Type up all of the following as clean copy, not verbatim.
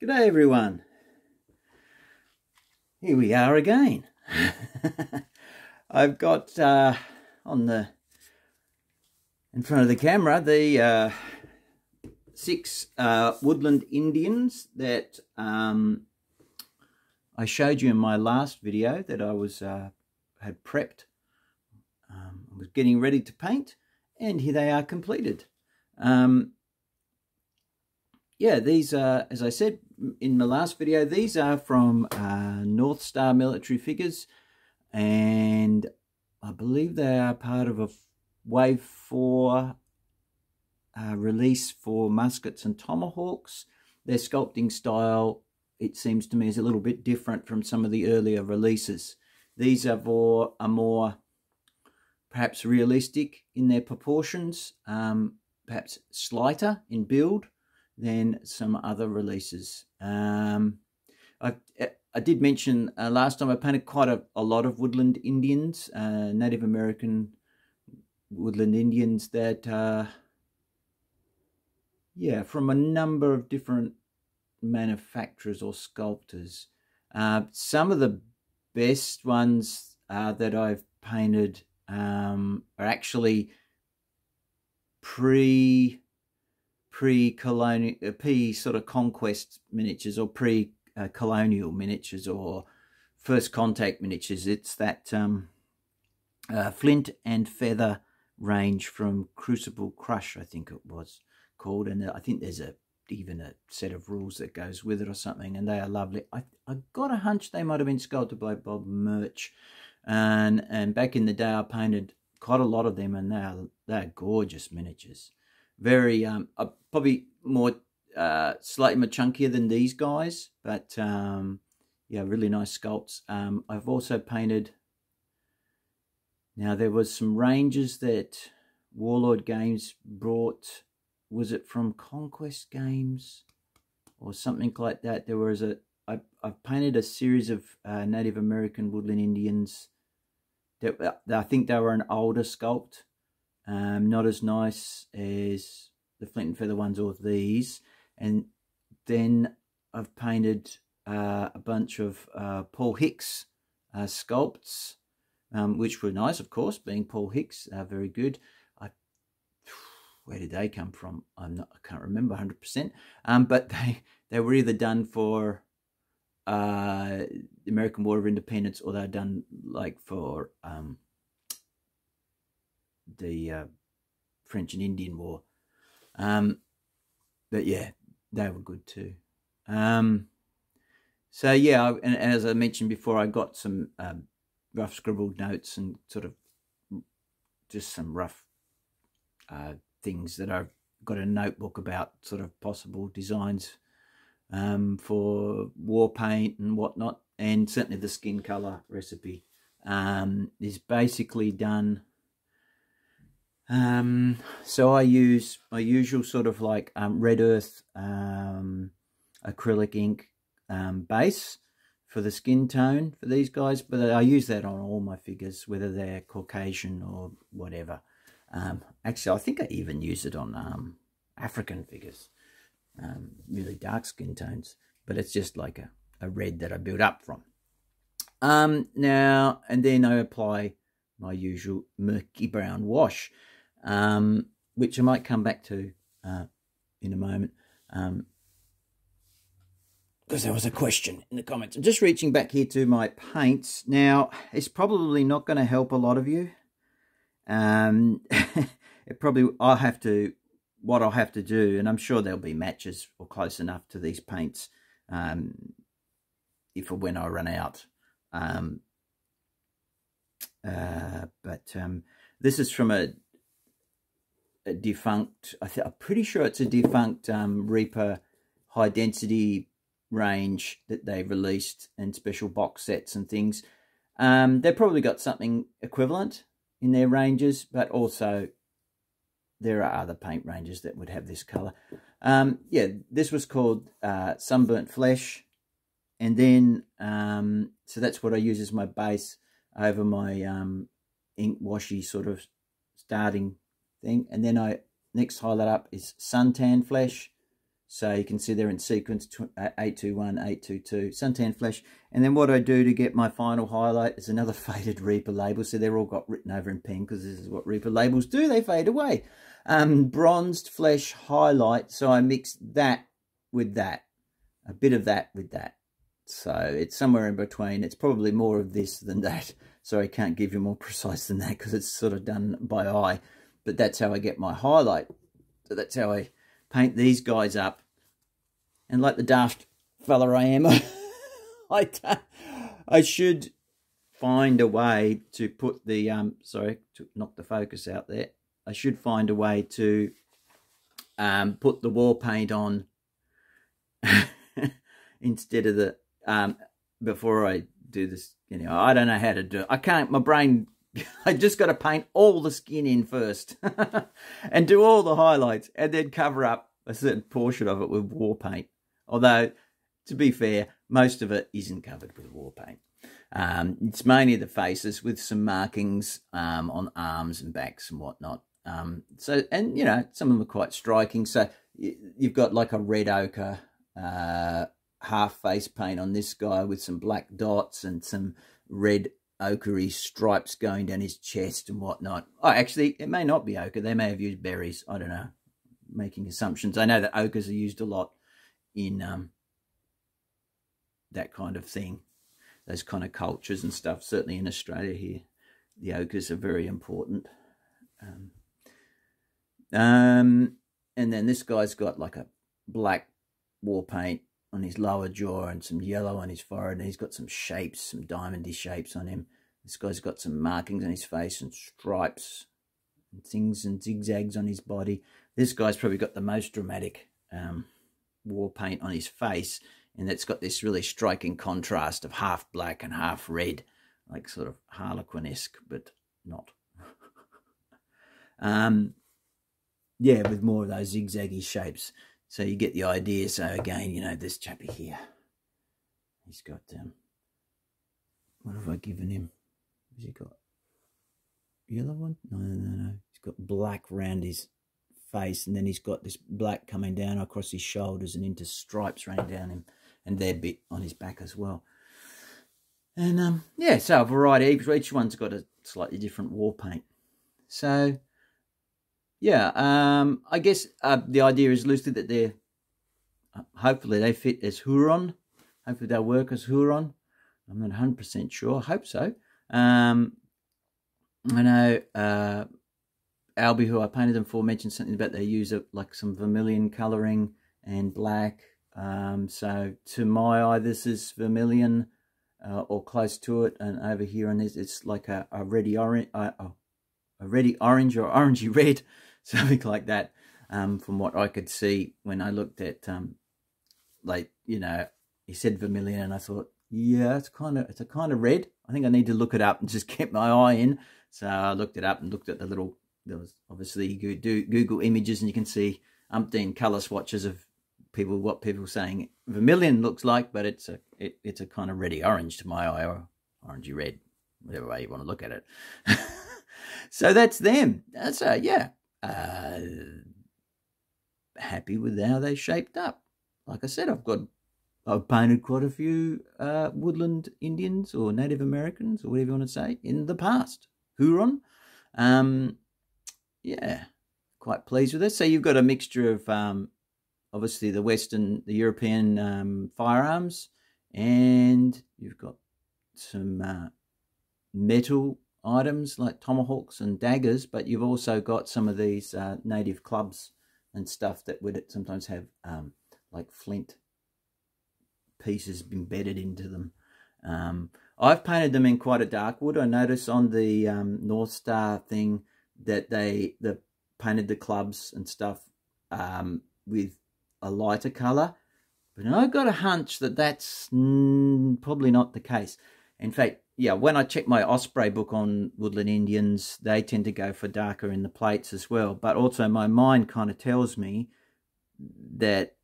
G'day everyone. Here we are again. I've got in front of the camera the 6 woodland Indians that I showed you in my last video that I had prepped. I was getting ready to paint, and here they are completed. Yeah, these are, as I said in the last video, these are from North Star Military Figures, and I believe they are part of a Wave 4 release for Muskets and Tomahawks. Their sculpting style, it seems to me, is a little bit different from some of the earlier releases. These are more perhaps realistic in their proportions, perhaps slighter in build than some other releases. I did mention last time I painted quite a lot of woodland Indians, Native American woodland Indians that, yeah, from a number of different manufacturers or sculptors. Some of the best ones that I've painted are actually pre-colonial, sort of conquest miniatures, or pre-colonial miniatures, or first contact miniatures. It's that flint and feather range from Crucible Crush, I think it was called, and I think there's even a set of rules that goes with it or something, and they are lovely. I got a hunch they might have been sculpted by Bob Murch, and back in the day I painted quite a lot of them, and they're gorgeous miniatures. Very probably more slightly more chunkier than these guys, but yeah, really nice sculpts. I've also painted, now there was some ranges that Warlord Games brought. Was it from Conquest Games or something like that? There was I've painted a series of Native American woodland Indians that I think they were an older sculpt. Not as nice as the flint and feather ones or these. And then I've painted a bunch of Paul Hicks sculpts, which were nice, of course, being Paul Hicks, very good. Where did they come from? I can't remember 100%. But they were either done for the American War of Independence, or they're done like for the French and Indian War. But yeah, they were good too. So yeah, and as I mentioned before, I got some rough scribbled notes and sort of just some rough things that I've got a notebook about, sort of possible designs for war paint and whatnot, and certainly the skin color recipe is basically done. So I use my usual sort of like red earth acrylic ink base for the skin tone for these guys, but I use that on all my figures, whether they're Caucasian or whatever. Actually, I think I even use it on African figures, really dark skin tones, but it's just like a red that I build up from. Now, and then I apply my usual murky brown wash, which I might come back to in a moment, because there was a question in the comments. I'm just reaching back here to my paints. Now, it's probably not going to help a lot of you. It probably, what I'll have to do, and I'm sure there'll be matches or close enough to these paints if or when I run out. But this is from a defunct, I'm pretty sure it's a defunct Reaper high density range that they released in special box sets and things. They've probably got something equivalent in their ranges, but also there are other paint ranges that would have this color. Yeah, this was called Sunburnt Flesh, and then so that's what I use as my base over my ink washy sort of starting thing. And then I next highlight up is Suntan Flesh, So you can see they're in sequence 821, 822, suntan flesh. And then what I do to get my final highlight is another faded Reaper label. So they're all got written over in pen because this is what Reaper labels do. They fade away. Bronzed flesh highlight. So I mix that with that. A bit of that with that. So it's somewhere in between. It's probably more of this than that. So I can't give you more precise than that because it's sort of done by eye. But that's how I get my highlight. So that's how I paint these guys up. And like the daft fella I am, I should find a way to put the, sorry, to knock the focus out there. I should find a way to put the war paint on instead of the, before I do this. Anyway, I don't know how to do it. I can't, my brain, I just got to paint all the skin in first and do all the highlights and then cover up a certain portion of it with war paint. Although, to be fair, most of it isn't covered with war paint. It's mainly the faces with some markings on arms and backs and whatnot. So, and, you know, some of them are quite striking. So you've got like a red ochre half face paint on this guy with some black dots and some red ochre stripes going down his chest and whatnot. Oh, actually, it may not be ochre. They may have used berries. I don't know. Making assumptions. I know that ochres are used a lot in that kind of thing, those kind of cultures and stuff. Certainly in Australia here, the ochres are very important. And then this guy's got like a black war paint on his lower jaw and some yellow on his forehead, and he's got some shapes, some diamondy shapes on him. This guy's got some markings on his face and stripes and things and zigzags on his body. This guy's probably got the most dramatic war paint on his face, and it's got this really striking contrast of half black and half red, like sort of Harlequin-esque, but not. Yeah, with more of those zigzaggy shapes. So you get the idea. So again, you know, this chappy here, he's got, what have I given him? Has he got yellow one? No. He's got black round his face, and then he's got this black coming down across his shoulders and into stripes running down him, and their bit on his back as well. And yeah, so a variety. Each one's got a slightly different war paint. So yeah, I guess the idea is loosely that they're hopefully they fit as Huron. Hopefully they'll work as Huron. I'm not 100% sure. I hope so. I know Albie, who I painted them for, mentioned something about they use like some vermilion colouring and black. So to my eye, this is vermilion or close to it, and over here on this, it's like a reddy orange, a reddy orange or orangey red, something like that. From what I could see when I looked at, like, you know, he said vermilion, and I thought, yeah, it's a kind of red. I think I need to look it up and just keep my eye in. So I looked it up and looked at the little. There was obviously you do Google images and you can see umpteen colour swatches of what people saying vermilion looks like, but it's a kind of reddy orange to my eye, or orangey red, whatever way you want to look at it. So that's them. So yeah, happy with how they shaped up. Like I said, I've painted quite a few woodland Indians or Native Americans or whatever you want to say in the past. Huron. Yeah, quite pleased with it. So you've got a mixture of obviously the European firearms, and you've got some metal items like tomahawks and daggers, but you've also got some of these native clubs and stuff that would sometimes have like flint pieces embedded into them. I've painted them in quite a dark wood. I noticed on the North Star thing that they painted the clubs and stuff with a lighter colour, but I got a hunch that that's probably not the case. In fact, yeah, when I check my Osprey book on woodland Indians, they tend to go for darker in the plates as well. But also my mind kind of tells me that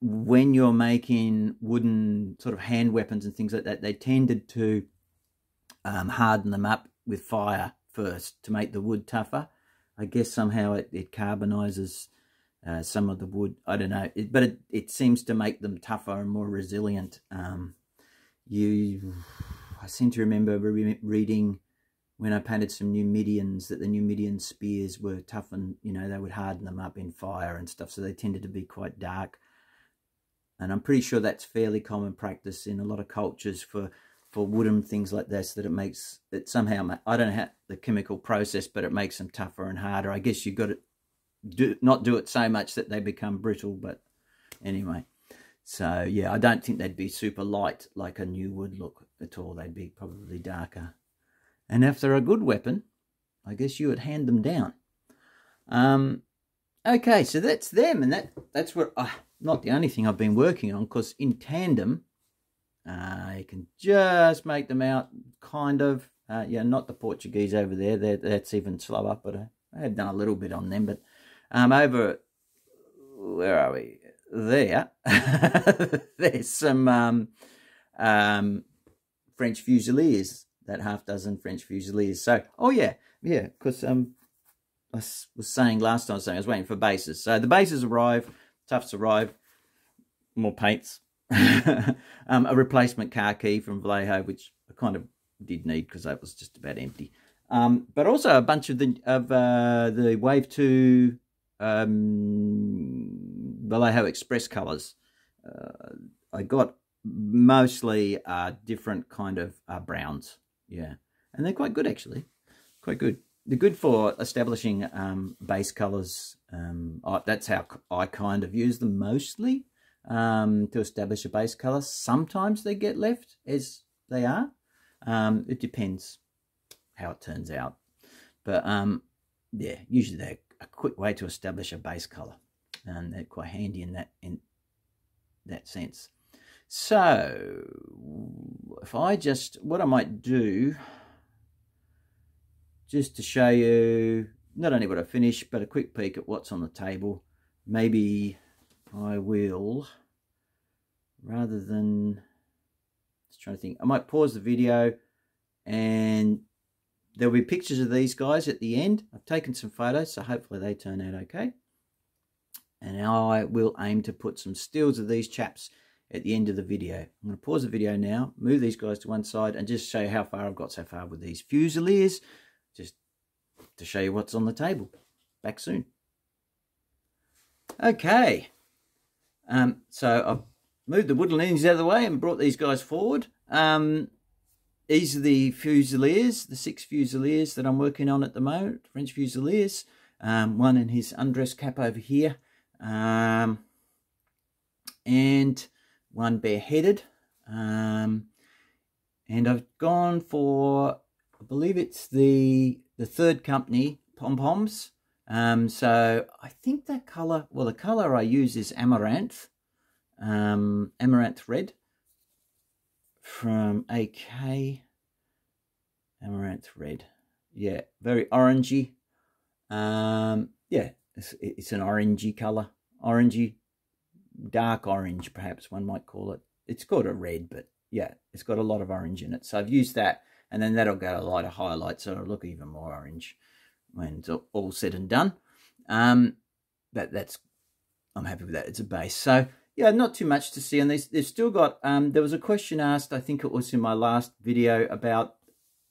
when you're making wooden sort of hand weapons and things like that, they tended to harden them up with fire first to make the wood tougher. I guess somehow it carbonizes some of the wood. I don't know, but it seems to make them tougher and more resilient. I seem to remember reading when I painted some Numidians that the Numidian spears were tough, and they would harden them up in fire and stuff, so they tended to be quite dark. And I'm pretty sure that's fairly common practice in a lot of cultures for wooden things like this, that it makes it somehow, I don't know how the chemical process, but it makes them tougher and harder. I guess you've got to not do it so much that they become brittle, but anyway. So yeah, I don't think they'd be super light like a new wood look at all. They'd be probably darker. And if they're a good weapon, I guess you would hand them down. Okay, so that's them, and that's what not the only thing I've been working on, because in tandem, you can just make them out, kind of. Yeah, not the Portuguese over there. That's even slower, but I have done a little bit on them. But over, where are we? There, there's some French Fusiliers, that half dozen French Fusiliers. So, oh yeah, because I was saying last time, I was waiting for bases. So the bases arrive, tufts arrive, more paints. A replacement car key from Vallejo, which I kind of did need because that was just about empty. But also a bunch of the Wave 2 Vallejo Express colours. I got mostly different kind of browns, yeah, and they're quite good actually, quite good. They're good for establishing base colours. That's how I kind of use them mostly. To establish a base colour. Sometimes they get left as they are. It depends how it turns out, but yeah, usually they're a quick way to establish a base colour, and they're quite handy in that sense. So if I what I might do, just to show you not only what I finished, but a quick peek at what's on the table. Maybe I will, rather than, just trying to think, I might pause the video, and there'll be pictures of these guys at the end. I've taken some photos, so hopefully they turn out okay. And I will aim to put some stills of these chaps at the end of the video. I'm going to pause the video now, move these guys to one side, and just show you how far I've got so far with these Fusiliers, just to show you what's on the table. Back soon. Okay. So I've moved the woodlands out of the way and brought these guys forward. These are the Fusiliers, the 6 Fusiliers that I'm working on at the moment, French Fusiliers. One in his undress cap over here, and one bareheaded. And I've gone for, I believe it's the third company, pom-poms. So I think that colour, well, the colour I use is Amaranth, Amaranth Red from AK, Amaranth Red. Yeah, very orangey. Yeah, it's an orangey colour, orangey, dark orange, perhaps one might call it. It's called a red, but yeah, it's got a lot of orange in it. So I've used that, and then that'll get a lighter highlight, so it'll look even more orange when it's all said and done. That's I'm happy with that. It's a base. So yeah, not too much to see on these. They've still got there was a question asked, I think it was in my last video, about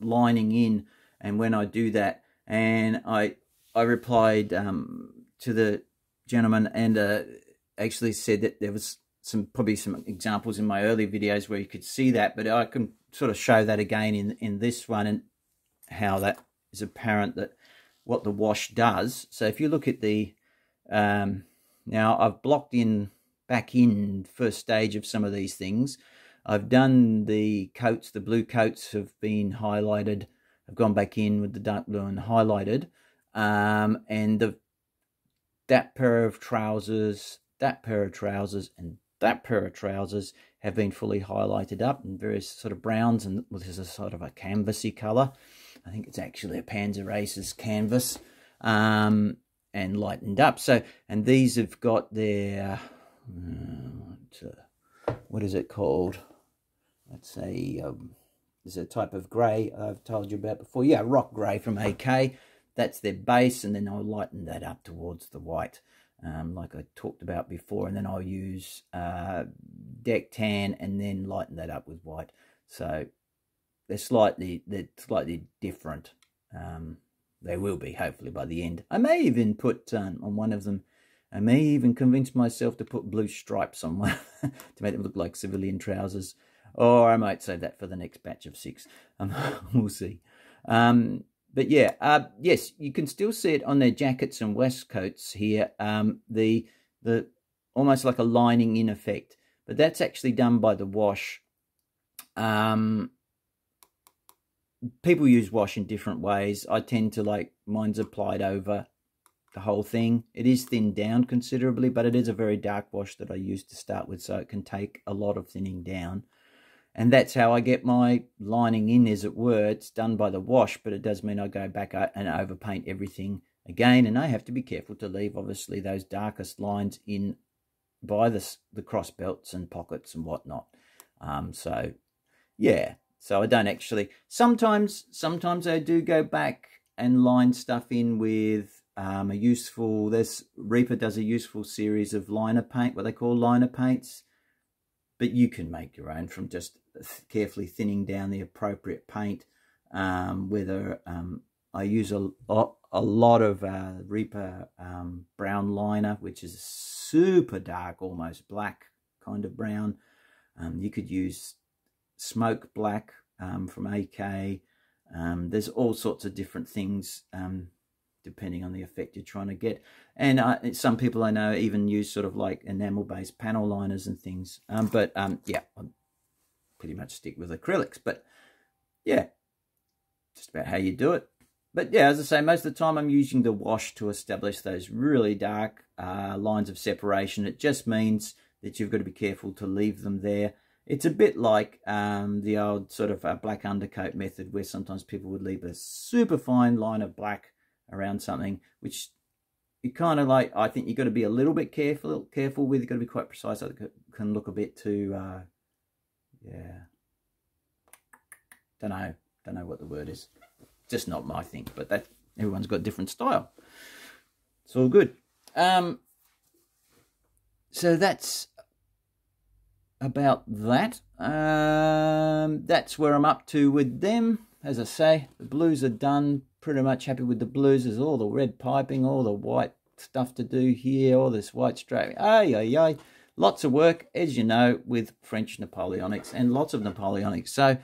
lining in and when I do that, and I replied to the gentleman, and actually said that there was probably some examples in my early videos where you could see that, but I can sort of show that again in this one, and how that is apparent, that what the wash does. So if you look at the now I've blocked in back in first stage of some of these things. I've done the coats, the blue coats have been highlighted. I've gone back in with the dark blue and highlighted, and that pair of trousers, that pair of trousers, and that pair of trousers have been fully highlighted up in various sort of browns, and this is a sort of a canvassy colour. I think it's actually a Panzer Races canvas, and lightened up. So, and these have got their, what is it called? Let's say, there's a type of grey I've told you about before. Yeah, rock grey from AK. That's their base, and then I'll lighten that up towards the white. like I talked about before, and then I'll use deck tan and then lighten that up with white. So they're slightly different. They will be, hopefully, by the end. I may even put on one of them, I may even convince myself to put blue stripes on one to make them look like civilian trousers. Or I might save that for the next batch of 6. We'll see. But yeah, yes, you can still see it on their jackets and waistcoats here. The almost like a lining in effect, but that's actually done by the wash. People use wash in different ways. I tend to like mine's applied over the whole thing. It is thinned down considerably, but it is a very dark wash that I use to start with, so it can take a lot of thinning down. And that's how I get my lining in, as it were. It's done by the wash, but it does mean I go back and overpaint everything again. And I have to be careful to leave, obviously, those darkest lines in by the cross belts and pockets and whatnot. So, yeah. So I don't actually... Sometimes I do go back and line stuff in with a useful... Reaper does a useful series of liner paint, what they call liner paints. But you can make your own from just carefully thinning down the appropriate paint. Whether I use a lot of Reaper brown liner, which is super dark, almost black kind of brown. You could use smoke black from AK. There's all sorts of different things depending on the effect you're trying to get. And some people I know even use sort of like enamel-based panel liners and things. Yeah, I'll pretty much stick with acrylics. But yeah, just about how you do it. But yeah, as I say, most of the time I'm using the wash to establish those really dark lines of separation. It just means that you've got to be careful to leave them there. It's a bit like the old sort of black undercoat method, where sometimes people would leave a super fine line of black around something, which you kind of like, I think you've got to be a little bit careful with. You've got to be quite precise, so it can look a bit too, yeah, don't know what the word is. Just not my thing, but that everyone's got a different style. It's all good. So that's about that. That's where I'm up to with them. As I say, the blues are done. Pretty much happy with the blues. There's all the red piping, all the white stuff to do here, all this white straight. Ay. Lots of work, as you know, with French Napoleonics, and lots of Napoleonics. So,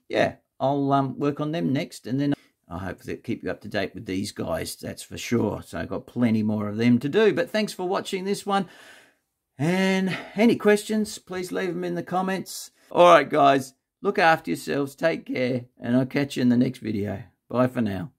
yeah, I'll work on them next, and then I hope to keep you up to date with these guys, that's for sure. So I've got plenty more of them to do. But thanks for watching this one. And any questions, please leave them in the comments. All right, guys, look after yourselves, take care, and I'll catch you in the next video. Bye for now.